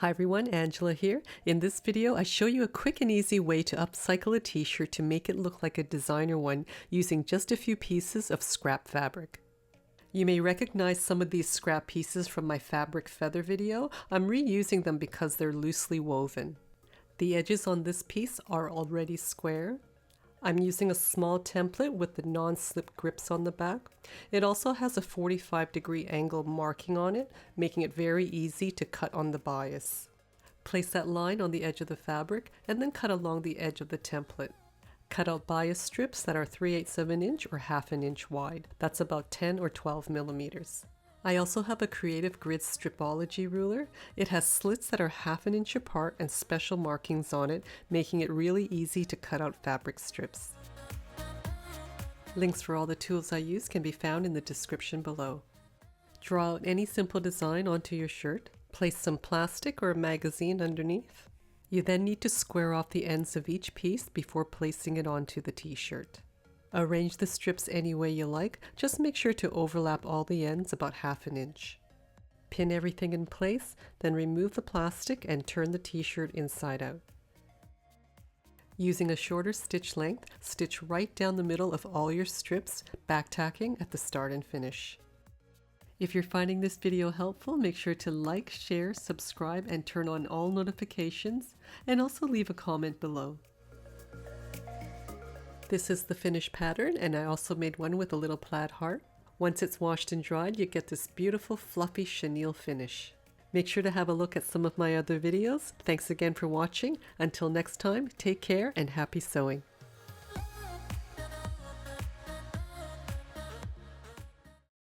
Hi everyone, Angela here. In this video, I show you a quick and easy way to upcycle a t-shirt to make it look like a designer one using just a few pieces of scrap fabric. You may recognize some of these scrap pieces from my fabric feather video. I'm reusing them because they're loosely woven. The edges on this piece are already square. I'm using a small template with the non-slip grips on the back. It also has a 45-degree angle marking on it, making it very easy to cut on the bias. Place that line on the edge of the fabric and then cut along the edge of the template. Cut out bias strips that are 3/8 of an inch or 1/2 an inch wide. That's about 10 or 12 millimeters. I also have a Creative Grid Stripology ruler. It has slits that are 1/2 an inch apart and special markings on it, making it really easy to cut out fabric strips. Links for all the tools I use can be found in the description below. Draw out any simple design onto your shirt. Place some plastic or a magazine underneath. You then need to square off the ends of each piece before placing it onto the t-shirt. Arrange the strips any way you like, just make sure to overlap all the ends about 1/2 an inch. Pin everything in place, then remove the plastic and turn the t-shirt inside out. Using a shorter stitch length, stitch right down the middle of all your strips, backtacking at the start and finish. If you're finding this video helpful, make sure to like, share, subscribe, and turn on all notifications, and also leave a comment below. This is the finished pattern, and I also made one with a little plaid heart. Once it's washed and dried, you get this beautiful fluffy chenille finish. Make sure to have a look at some of my other videos. Thanks again for watching. Until next time, take care and happy sewing.